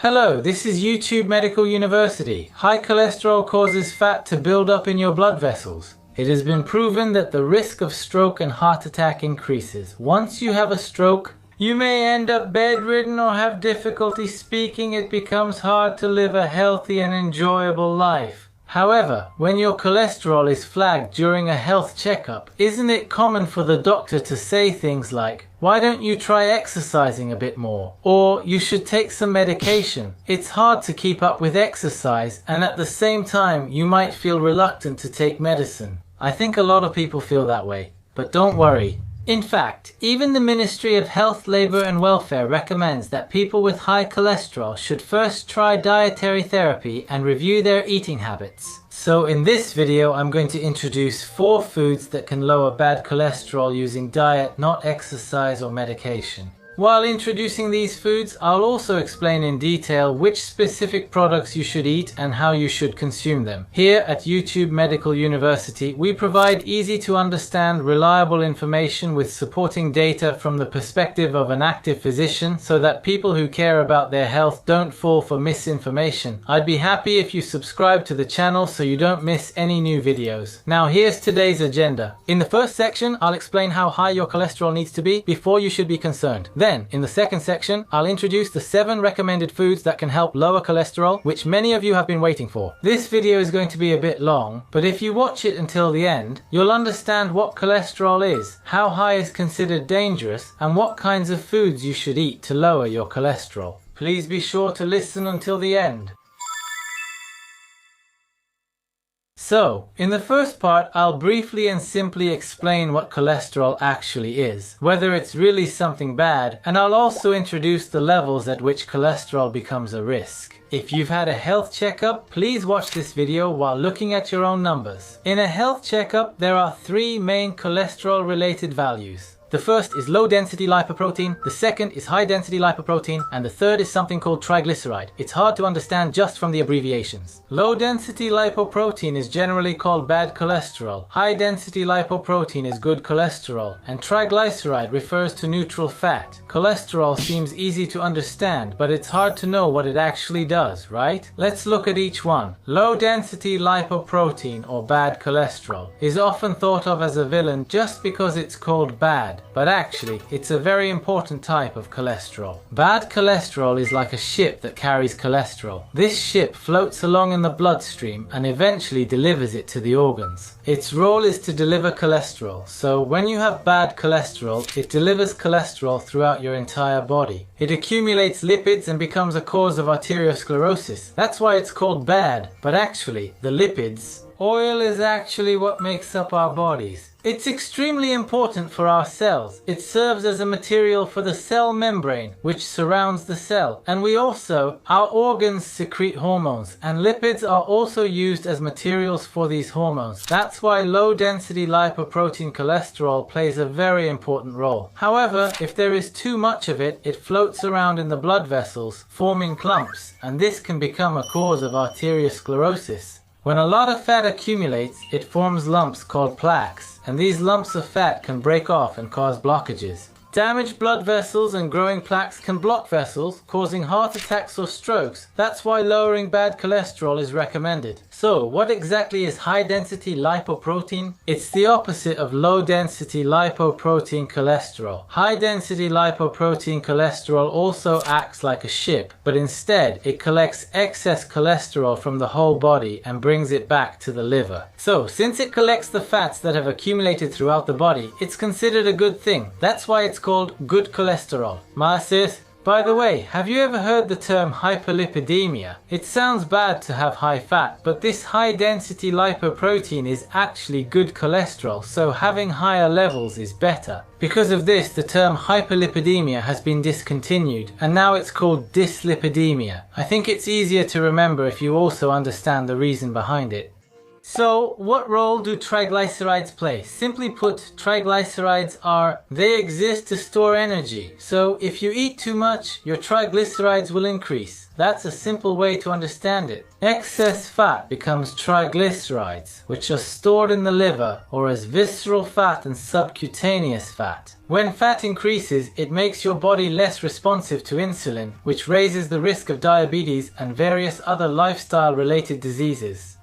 Hello, this is YouTube Medical University. High cholesterol causes fat to build up in your blood vessels. It has been proven that the risk of stroke and heart attack increases. Once you have a stroke, you may end up bedridden or have difficulty speaking. It becomes hard to live a healthy and enjoyable life. However, when your cholesterol is flagged during a health checkup, isn't it common for the doctor to say things like, "Why don't you try exercising a bit more?" Or, "You should take some medication." It's hard to keep up with exercise, and at the same time, you might feel reluctant to take medicine. I think a lot of people feel that way, but don't worry. In fact, even the Ministry of Health, Labor and Welfare recommends that people with high cholesterol should first try dietary therapy and review their eating habits. So in this video, I'm going to introduce 4 foods that can lower bad cholesterol using diet, not exercise or medication. While introducing these foods, I'll also explain in detail which specific products you should eat and how you should consume them. Here at YouTube Medical University, we provide easy to understand, reliable information with supporting data from the perspective of an active physician so that people who care about their health don't fall for misinformation. I'd be happy if you subscribe to the channel so you don't miss any new videos. Now here's today's agenda. In the first section, I'll explain how high your cholesterol needs to be before you should be concerned. Then, in the second section, I'll introduce the 7 recommended foods that can help lower cholesterol, which many of you have been waiting for. This video is going to be a bit long, but if you watch it until the end, you'll understand what cholesterol is, how high is considered dangerous, and what kinds of foods you should eat to lower your cholesterol. Please be sure to listen until the end. So, in the first part, I'll briefly and simply explain what cholesterol actually is, whether it's really something bad, and I'll also introduce the levels at which cholesterol becomes a risk. If you've had a health checkup, please watch this video while looking at your own numbers. In a health checkup, there are 3 main cholesterol-related values. The first is low-density lipoprotein, the second is high-density lipoprotein, and the third is something called triglyceride. It's hard to understand just from the abbreviations. Low-density lipoprotein is generally called bad cholesterol, high-density lipoprotein is good cholesterol, and triglyceride refers to neutral fat. Cholesterol seems easy to understand, but it's hard to know what it actually does, right? Let's look at each one. Low-density lipoprotein, or bad cholesterol, is often thought of as a villain just because it's called bad. But actually, it's a very important type of cholesterol. Bad cholesterol is like a ship that carries cholesterol. This ship floats along in the bloodstream and eventually delivers it to the organs. Its role is to deliver cholesterol, so when you have bad cholesterol, it delivers cholesterol throughout your entire body. It accumulates lipids and becomes a cause of arteriosclerosis. That's why it's called bad, but actually, the lipids, oil is actually what makes up our bodies. It's extremely important for our cells. It serves as a material for the cell membrane, which surrounds the cell. And our organs secrete hormones, and lipids are also used as materials for these hormones. That's why low-density lipoprotein cholesterol plays a very important role. However, if there is too much of it, it floats around in the blood vessels, forming clumps, and this can become a cause of arteriosclerosis. When a lot of fat accumulates, it forms lumps called plaques, and these lumps of fat can break off and cause blockages. Damaged blood vessels and growing plaques can block vessels, causing heart attacks or strokes. That's why lowering bad cholesterol is recommended. So, what exactly is high-density lipoprotein? It's the opposite of low-density lipoprotein cholesterol. High-density lipoprotein cholesterol also acts like a ship, but instead it collects excess cholesterol from the whole body and brings it back to the liver. So, since it collects the fats that have accumulated throughout the body, it's considered a good thing. That's why it's called good cholesterol. Marcis, by the way, have you ever heard the term hyperlipidemia? It sounds bad to have high fat, but this high density lipoprotein is actually good cholesterol, so having higher levels is better. Because of this, the term hyperlipidemia has been discontinued, and now it's called dyslipidemia. I think it's easier to remember if you also understand the reason behind it. So, what role do triglycerides play? Simply put, triglycerides they exist to store energy. So, if you eat too much, your triglycerides will increase. That's a simple way to understand it. Excess fat becomes triglycerides, which are stored in the liver or as visceral fat and subcutaneous fat. When fat increases, it makes your body less responsive to insulin, which raises the risk of diabetes and various other lifestyle-related diseases.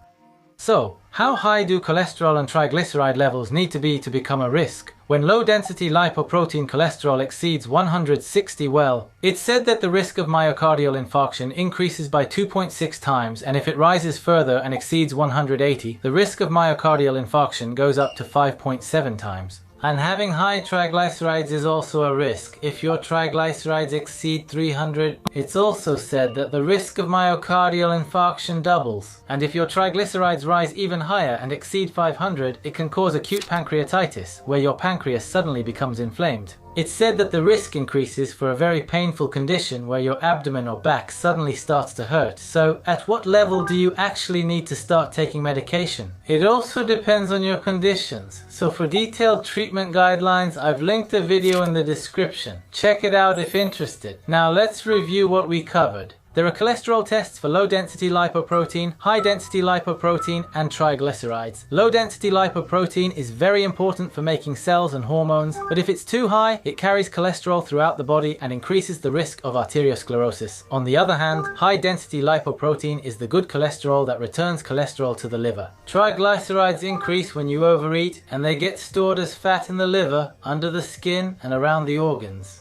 So, how high do cholesterol and triglyceride levels need to be to become a risk? When low-density lipoprotein cholesterol exceeds 160, it's said that the risk of myocardial infarction increases by 2.6 times, and if it rises further and exceeds 180, the risk of myocardial infarction goes up to 5.7 times. And having high triglycerides is also a risk. If your triglycerides exceed 300, it's also said that the risk of myocardial infarction doubles. And if your triglycerides rise even higher and exceed 500, it can cause acute pancreatitis, where your pancreas suddenly becomes inflamed. It's said that the risk increases for a very painful condition where your abdomen or back suddenly starts to hurt. So, at what level do you actually need to start taking medication? It also depends on your conditions. So for detailed treatment guidelines, I've linked a video in the description. Check it out if interested. Now let's review what we covered. There are cholesterol tests for low-density lipoprotein, high-density lipoprotein, and triglycerides. Low-density lipoprotein is very important for making cells and hormones, but if it's too high, it carries cholesterol throughout the body and increases the risk of arteriosclerosis. On the other hand, high-density lipoprotein is the good cholesterol that returns cholesterol to the liver. Triglycerides increase when you overeat, and they get stored as fat in the liver, under the skin, and around the organs.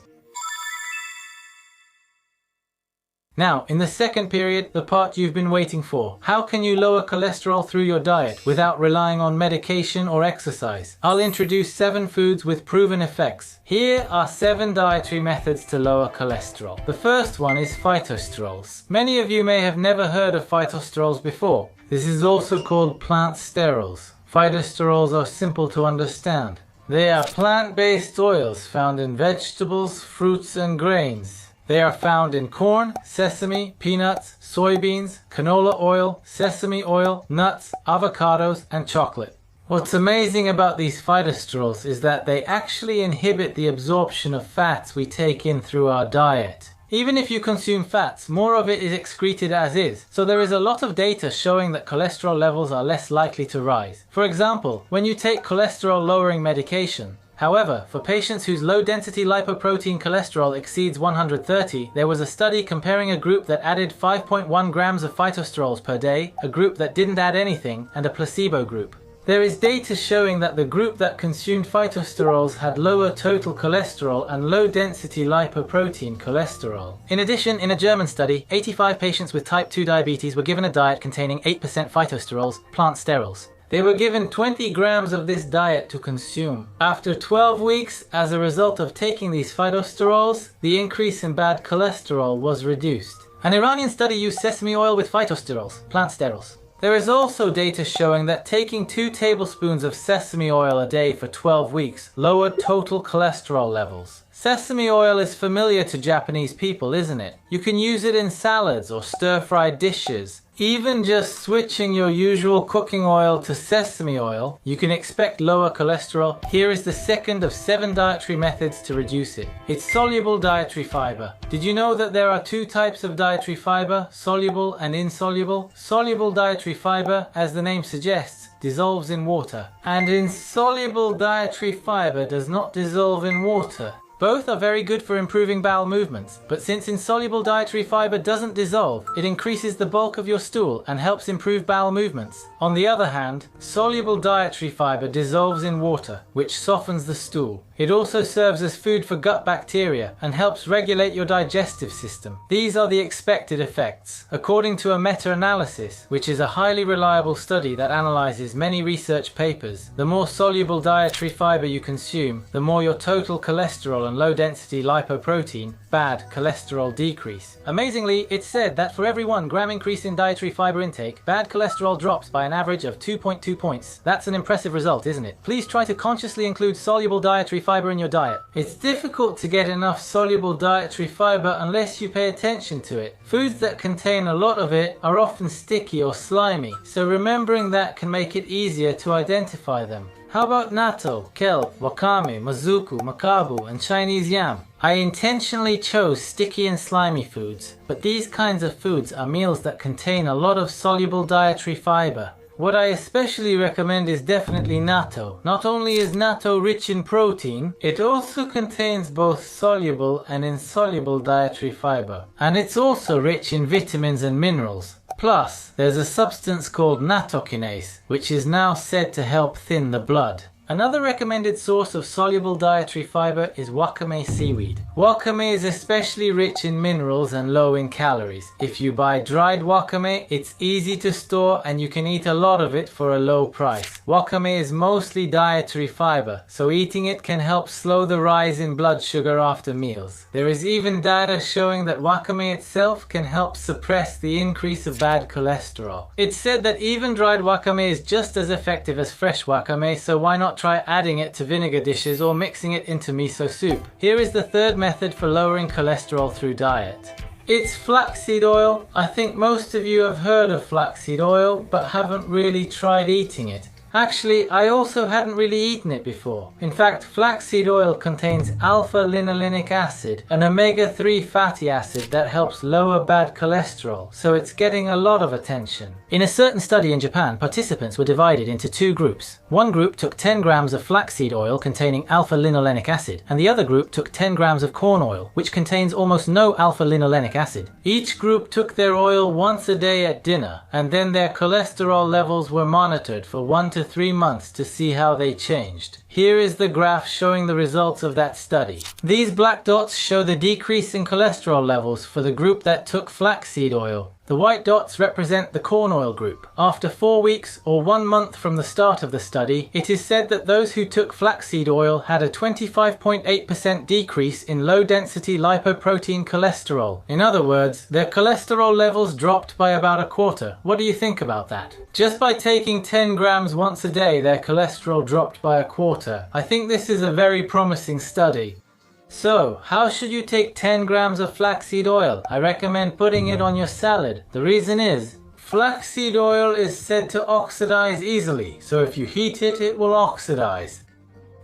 Now, in the second period, the part you've been waiting for. How can you lower cholesterol through your diet without relying on medication or exercise? I'll introduce 7 foods with proven effects. Here are 7 dietary methods to lower cholesterol. The first one is phytosterols. Many of you may have never heard of phytosterols before. This is also called plant sterols. Phytosterols are simple to understand. They are plant-based oils found in vegetables, fruits, and grains. They are found in corn, sesame, peanuts, soybeans, canola oil, sesame oil, nuts, avocados, and chocolate. What's amazing about these phytosterols is that they actually inhibit the absorption of fats we take in through our diet. Even if you consume fats, more of it is excreted as is, so there is a lot of data showing that cholesterol levels are less likely to rise. For example, when you take cholesterol-lowering medication. However, for patients whose low-density lipoprotein cholesterol exceeds 130, there was a study comparing a group that added 5.1 grams of phytosterols per day, a group that didn't add anything, and a placebo group. There is data showing that the group that consumed phytosterols had lower total cholesterol and low-density lipoprotein cholesterol. In addition, in a German study, 85 patients with type 2 diabetes were given a diet containing 8% phytosterols, plant sterols. They were given 20 grams of this diet to consume. After 12 weeks, as a result of taking these phytosterols, the increase in bad cholesterol was reduced. An Iranian study used sesame oil with phytosterols, plant sterols. There is also data showing that taking 2 tablespoons of sesame oil a day for 12 weeks lowered total cholesterol levels. Sesame oil is familiar to Japanese people, isn't it? You can use it in salads or stir-fried dishes. Even just switching your usual cooking oil to sesame oil, you can expect lower cholesterol. Here is the second of 7 dietary methods to reduce it. It's soluble dietary fiber. Did you know that there are 2 types of dietary fiber, soluble and insoluble? Soluble dietary fiber, as the name suggests, dissolves in water. And insoluble dietary fiber does not dissolve in water. Both are very good for improving bowel movements, but since insoluble dietary fiber doesn't dissolve, it increases the bulk of your stool and helps improve bowel movements. On the other hand, soluble dietary fiber dissolves in water, which softens the stool. It also serves as food for gut bacteria and helps regulate your digestive system. These are the expected effects, according to a meta-analysis, which is a highly reliable study that analyzes many research papers. The more soluble dietary fiber you consume, the more your total cholesterol and low-density lipoprotein, bad cholesterol decrease. Amazingly, it's said that for every 1 gram increase in dietary fiber intake, bad cholesterol drops by an average of 2.2 points. That's an impressive result, isn't it? Please try to consciously include soluble dietary fiber in your diet. It's difficult to get enough soluble dietary fiber unless you pay attention to it. Foods that contain a lot of it are often sticky or slimy, so remembering that can make it easier to identify them. How about natto, kelp, wakame, mazuku, makabu, and Chinese yam? I intentionally chose sticky and slimy foods, but these kinds of foods are meals that contain a lot of soluble dietary fiber. What I especially recommend is definitely natto. Not only is natto rich in protein, it also contains both soluble and insoluble dietary fiber. And it's also rich in vitamins and minerals. Plus, there's a substance called nattokinase, which is now said to help thin the blood. Another recommended source of soluble dietary fiber is wakame seaweed. Wakame is especially rich in minerals and low in calories. If you buy dried wakame, it's easy to store and you can eat a lot of it for a low price. Wakame is mostly dietary fiber, so eating it can help slow the rise in blood sugar after meals. There is even data showing that wakame itself can help suppress the increase of bad cholesterol. It's said that even dried wakame is just as effective as fresh wakame, so why not try adding it to vinegar dishes or mixing it into miso soup. Here is the third method for lowering cholesterol through diet. It's flaxseed oil. I think most of you have heard of flaxseed oil, but haven't really tried eating it. Actually, I also hadn't really eaten it before. In fact, flaxseed oil contains alpha-linolenic acid, an omega-3 fatty acid that helps lower bad cholesterol, so it's getting a lot of attention. In a certain study in Japan, participants were divided into 2 groups. One group took 10 grams of flaxseed oil containing alpha-linolenic acid, and the other group took 10 grams of corn oil, which contains almost no alpha-linolenic acid. Each group took their oil once a day at dinner, and then their cholesterol levels were monitored for 1 to 3 months to see how they changed. Here is the graph showing the results of that study. These black dots show the decrease in cholesterol levels for the group that took flaxseed oil. The white dots represent the corn oil group. After 4 weeks or 1 month from the start of the study, it is said that those who took flaxseed oil had a 25.8% decrease in low-density lipoprotein cholesterol. In other words, their cholesterol levels dropped by about a quarter. What do you think about that? Just by taking 10 grams once a day, their cholesterol dropped by a quarter. I think this is a very promising study. So, how should you take 10 grams of flaxseed oil? I recommend putting it on your salad. The reason is, flaxseed oil is said to oxidize easily, so if you heat it, it will oxidize.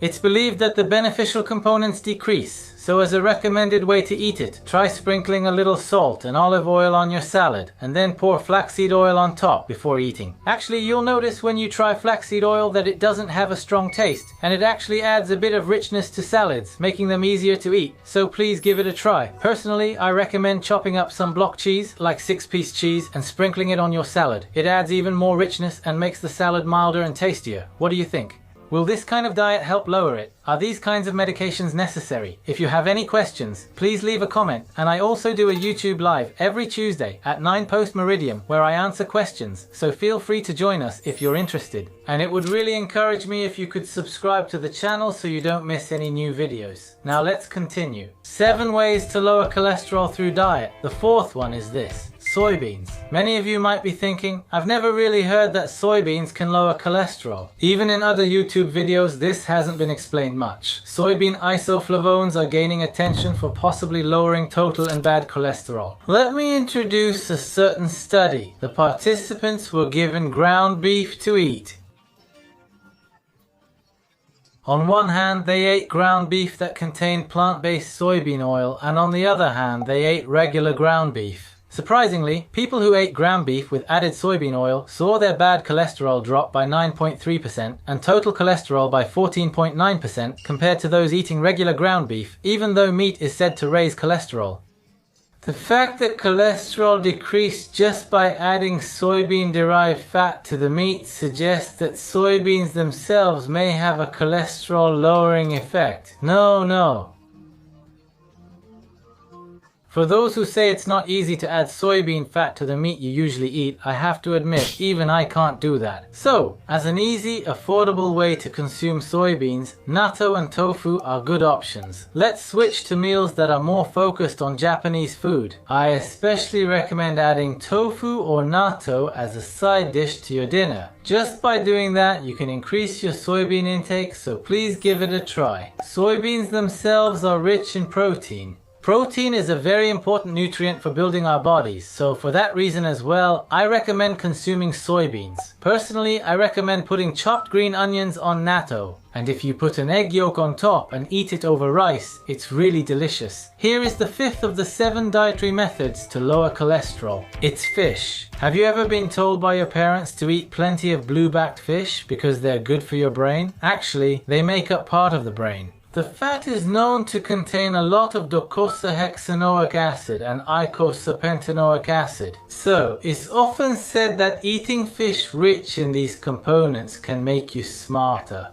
It's believed that the beneficial components decrease, so as a recommended way to eat it, try sprinkling a little salt and olive oil on your salad, and then pour flaxseed oil on top before eating. Actually, you'll notice when you try flaxseed oil that it doesn't have a strong taste, and it actually adds a bit of richness to salads, making them easier to eat, so please give it a try. Personally, I recommend chopping up some block cheese, like 6-piece cheese, and sprinkling it on your salad. It adds even more richness and makes the salad milder and tastier. What do you think? Will this kind of diet help lower it? Are these kinds of medications necessary? If you have any questions, please leave a comment, and I also do a YouTube live every Tuesday at 9 post-meridian where I answer questions, so feel free to join us if you're interested. And it would really encourage me if you could subscribe to the channel so you don't miss any new videos. Now let's continue. 7 ways to lower cholesterol through diet. The 4th one is this. Soybeans. Many of you might be thinking, I've never really heard that soybeans can lower cholesterol. Even in other YouTube videos, this hasn't been explained much. Soybean isoflavones are gaining attention for possibly lowering total and bad cholesterol. Let me introduce a certain study. The participants were given ground beef to eat. On one hand, they ate ground beef that contained plant-based soybean oil, and on the other hand, they ate regular ground beef. Surprisingly, people who ate ground beef with added soybean oil saw their bad cholesterol drop by 9.3% and total cholesterol by 14.9% compared to those eating regular ground beef, even though meat is said to raise cholesterol. The fact that cholesterol decreased just by adding soybean-derived fat to the meat suggests that soybeans themselves may have a cholesterol-lowering effect. No. For those who say it's not easy to add soybean fat to the meat you usually eat, I have to admit, even I can't do that. So, as an easy, affordable way to consume soybeans, natto and tofu are good options. Let's switch to meals that are more focused on Japanese food. I especially recommend adding tofu or natto as a side dish to your dinner. Just by doing that, you can increase your soybean intake, so please give it a try. Soybeans themselves are rich in protein. Protein is a very important nutrient for building our bodies, so for that reason as well, I recommend consuming soybeans. Personally, I recommend putting chopped green onions on natto, and if you put an egg yolk on top and eat it over rice, it's really delicious. Here is the 5th of the 7 dietary methods to lower cholesterol. It's fish. Have you ever been told by your parents to eat plenty of blue-backed fish because they're good for your brain? Actually, they make up part of the brain. The fat is known to contain a lot of docosahexaenoic acid and eicosapentaenoic acid. So, it's often said that eating fish rich in these components can make you smarter.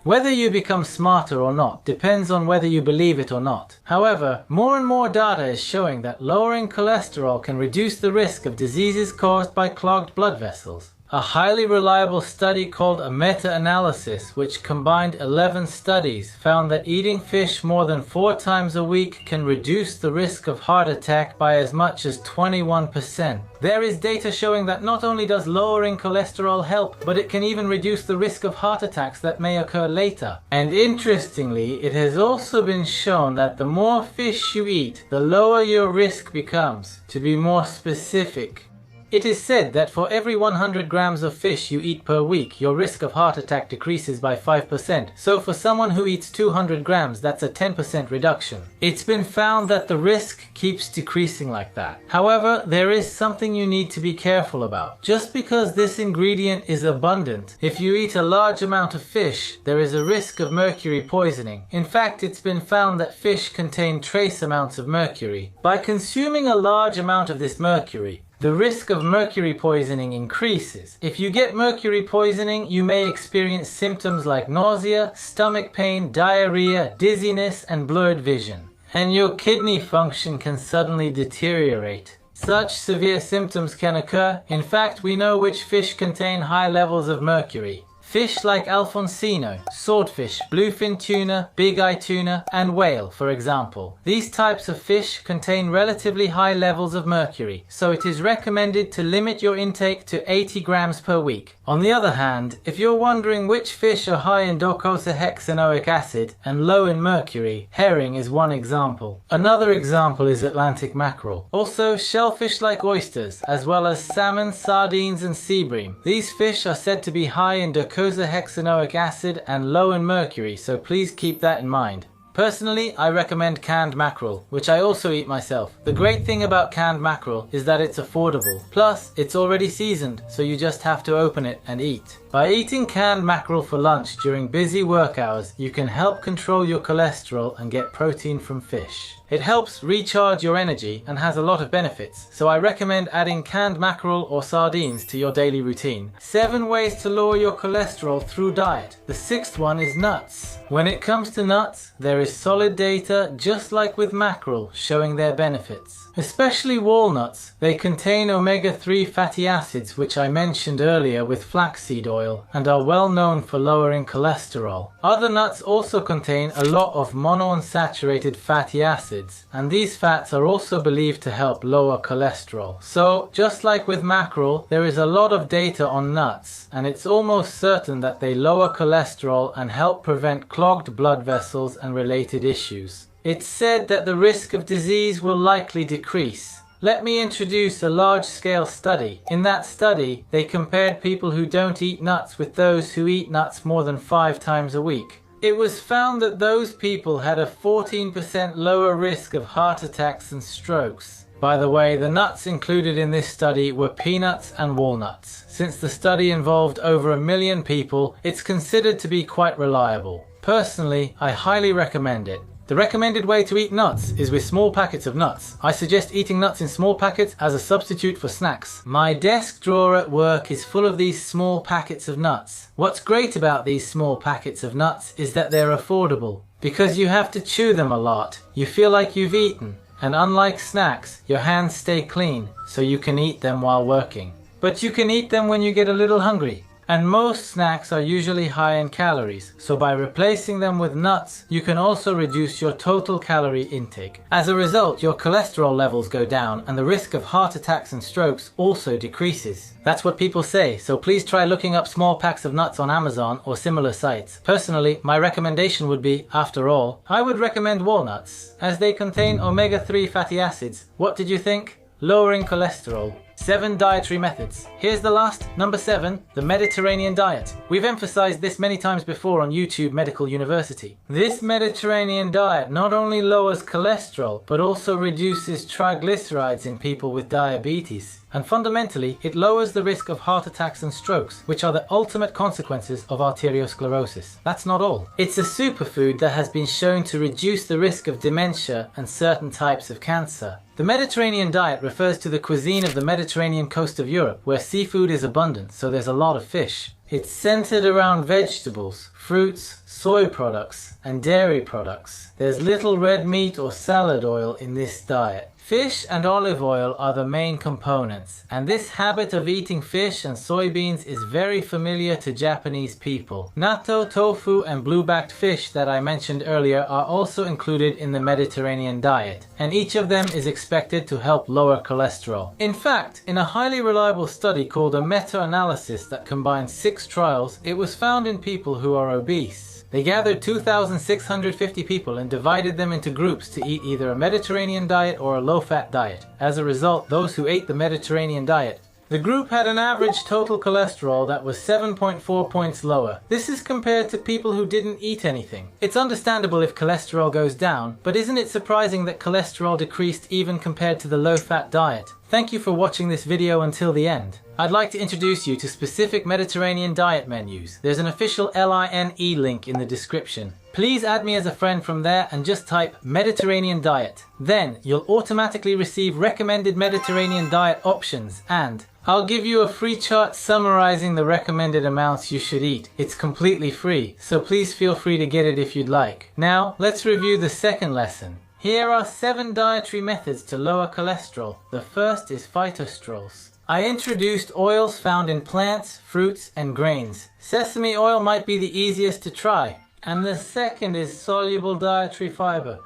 Whether you become smarter or not depends on whether you believe it or not. However, more and more data is showing that lowering cholesterol can reduce the risk of diseases caused by clogged blood vessels. A highly reliable study called a meta-analysis, which combined 11 studies, found that eating fish more than 4 times a week can reduce the risk of heart attack by as much as 21%. There is data showing that not only does lowering cholesterol help, but it can even reduce the risk of heart attacks that may occur later. And interestingly, it has also been shown that the more fish you eat, the lower your risk becomes. To be more specific, it is said that for every 100 grams of fish you eat per week, your risk of heart attack decreases by 5%. So for someone who eats 200 grams, that's a 10% reduction. It's been found that the risk keeps decreasing like that. However, there is something you need to be careful about. Just because this ingredient is abundant, if you eat a large amount of fish, there is a risk of mercury poisoning. In fact, it's been found that fish contain trace amounts of mercury. By consuming a large amount of this mercury, the risk of mercury poisoning increases. If you get mercury poisoning, you may experience symptoms like nausea, stomach pain, diarrhea, dizziness, and blurred vision. And your kidney function can suddenly deteriorate. Such severe symptoms can occur. In fact, we know which fish contain high levels of mercury. Fish like Alfonsino, swordfish, bluefin tuna, big eye tuna, and whale, for example. These types of fish contain relatively high levels of mercury, so it is recommended to limit your intake to 80 grams per week. On the other hand, if you're wondering which fish are high in docosahexaenoic acid and low in mercury, herring is one example. Another example is Atlantic mackerel. Also, shellfish like oysters, as well as salmon, sardines, and sea bream. These fish are said to be high in docosahexaenoic acid and low in mercury, so please keep that in mind. Personally, I recommend canned mackerel, which I also eat myself. The great thing about canned mackerel is that it's affordable. Plus, it's already seasoned, so you just have to open it and eat. By eating canned mackerel for lunch during busy work hours, you can help control your cholesterol and get protein from fish. It helps recharge your energy and has a lot of benefits, so I recommend adding canned mackerel or sardines to your daily routine. 7 ways to lower your cholesterol through diet. The 6th one is nuts. When it comes to nuts, there is solid data, just like with mackerel, showing their benefits. Especially walnuts, they contain omega-3 fatty acids, which I mentioned earlier with flaxseed oil, and are well known for lowering cholesterol. Other nuts also contain a lot of monounsaturated fatty acids, and these fats are also believed to help lower cholesterol. So, just like with mackerel, there is a lot of data on nuts, and it's almost certain that they lower cholesterol and help prevent clogged blood vessels and related issues. It's said that the risk of disease will likely decrease. Let me introduce a large-scale study. In that study, they compared people who don't eat nuts with those who eat nuts more than 5 times a week. It was found that those people had a 14% lower risk of heart attacks and strokes. By the way, the nuts included in this study were peanuts and walnuts. Since the study involved over 1 million people, it's considered to be quite reliable. Personally, I highly recommend it. The recommended way to eat nuts is with small packets of nuts. I suggest eating nuts in small packets as a substitute for snacks. My desk drawer at work is full of these small packets of nuts. What's great about these small packets of nuts is that they're affordable. Because you have to chew them a lot, you feel like you've eaten. And unlike snacks, your hands stay clean, so you can eat them while working. But you can eat them when you get a little hungry. And most snacks are usually high in calories, so by replacing them with nuts, you can also reduce your total calorie intake. As a result, your cholesterol levels go down and the risk of heart attacks and strokes also decreases. That's what people say, so please try looking up small packs of nuts on Amazon or similar sites. Personally, my recommendation would be, after all, I would recommend walnuts, as they contain omega-3 fatty acids. What did you think? Lowering cholesterol. 7 dietary methods. Here's the last, number 7, the Mediterranean diet. We've emphasized this many times before on YouTube Medical University. This Mediterranean diet not only lowers cholesterol, but also reduces triglycerides in people with diabetes. And fundamentally, it lowers the risk of heart attacks and strokes, which are the ultimate consequences of arteriosclerosis. That's not all. It's a superfood that has been shown to reduce the risk of dementia and certain types of cancer. The Mediterranean diet refers to the cuisine of the Mediterranean coast of Europe, where seafood is abundant, so there's a lot of fish. It's centered around vegetables, fruits, soy products, and dairy products. There's little red meat or salad oil in this diet. Fish and olive oil are the main components, and this habit of eating fish and soybeans is very familiar to Japanese people. Natto, tofu, and blue-backed fish that I mentioned earlier are also included in the Mediterranean diet, and each of them is expected to help lower cholesterol. In fact, in a highly reliable study called a meta-analysis that combines 6 trials, it was found in people who are obese. They gathered 2,650 people and divided them into groups to eat either a Mediterranean diet or a low-fat diet. As a result, those who ate the Mediterranean diet, the group had an average total cholesterol that was 7.4 points lower. This is compared to people who didn't eat anything. It's understandable if cholesterol goes down, but isn't it surprising that cholesterol decreased even compared to the low-fat diet? Thank you for watching this video until the end. I'd like to introduce you to specific Mediterranean diet menus. There's an official LINE link in the description. Please add me as a friend from there and just type Mediterranean diet. Then you'll automatically receive recommended Mediterranean diet options, and I'll give you a free chart summarizing the recommended amounts you should eat. It's completely free, so please feel free to get it if you'd like. Now, let's review the second lesson. Here are 7 dietary methods to lower cholesterol. The first is phytosterols. I introduced oils found in plants, fruits, and grains. Sesame oil might be the easiest to try. And the second is soluble dietary fiber.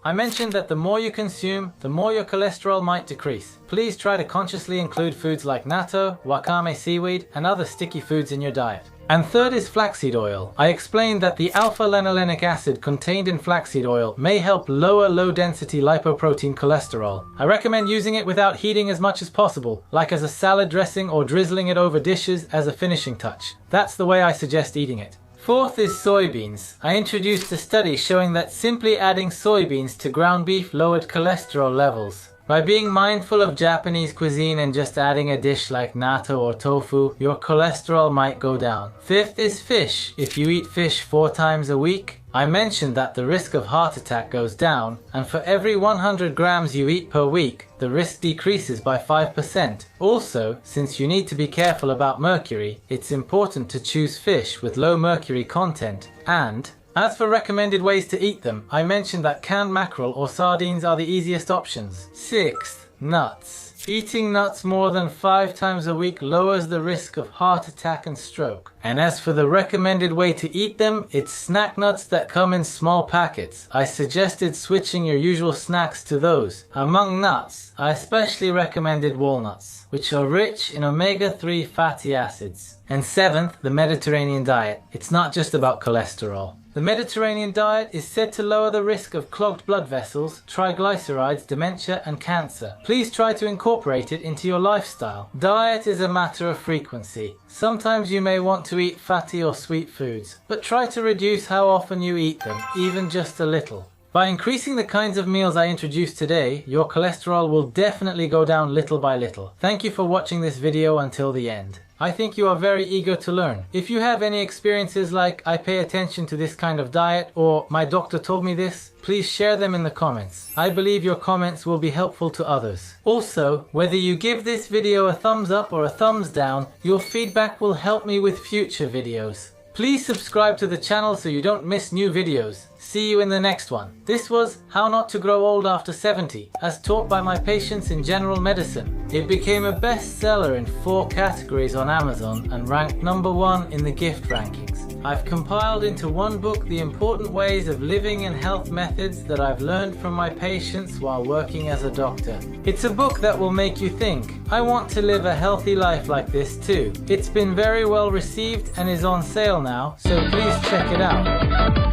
I mentioned that the more you consume, the more your cholesterol might decrease. Please try to consciously include foods like natto, wakame seaweed, and other sticky foods in your diet. And third is flaxseed oil. I explained that the alpha-linolenic acid contained in flaxseed oil may help lower low-density lipoprotein cholesterol. I recommend using it without heating as much as possible, like as a salad dressing or drizzling it over dishes as a finishing touch. That's the way I suggest eating it. Fourth is soybeans. I introduced a study showing that simply adding soybeans to ground beef lowered cholesterol levels. By being mindful of Japanese cuisine and just adding a dish like natto or tofu, your cholesterol might go down. Fifth is fish. If you eat fish 4 times a week, I mentioned that the risk of heart attack goes down, and for every 100 grams you eat per week, the risk decreases by 5%. Also, since you need to be careful about mercury, it's important to choose fish with low mercury content. And as for recommended ways to eat them, I mentioned that canned mackerel or sardines are the easiest options. Sixth, nuts. Eating nuts more than 5 times a week lowers the risk of heart attack and stroke. And as for the recommended way to eat them, it's snack nuts that come in small packets. I suggested switching your usual snacks to those. Among nuts, I especially recommended walnuts, which are rich in omega-3 fatty acids. And seventh, the Mediterranean diet. It's not just about cholesterol. The Mediterranean diet is said to lower the risk of clogged blood vessels, triglycerides, dementia, and cancer. Please try to incorporate it into your lifestyle. Diet is a matter of frequency. Sometimes you may want to eat fatty or sweet foods, but try to reduce how often you eat them, even just a little. By increasing the kinds of meals I introduced today, your cholesterol will definitely go down little by little. Thank you for watching this video until the end. I think you are very eager to learn. If you have any experiences like I pay attention to this kind of diet or my doctor told me this, please share them in the comments. I believe your comments will be helpful to others. Also, whether you give this video a thumbs up or a thumbs down, your feedback will help me with future videos. Please subscribe to the channel so you don't miss new videos. See you in the next one. This was How Not to Grow Old After 70, as taught by my patients in general medicine. It became a bestseller in 4 categories on Amazon and ranked #1 in the gift rankings. I've compiled into one book the important ways of living and health methods that I've learned from my patients while working as a doctor. It's a book that will make you think, I want to live a healthy life like this too. It's been very well received and is on sale now, so please check it out.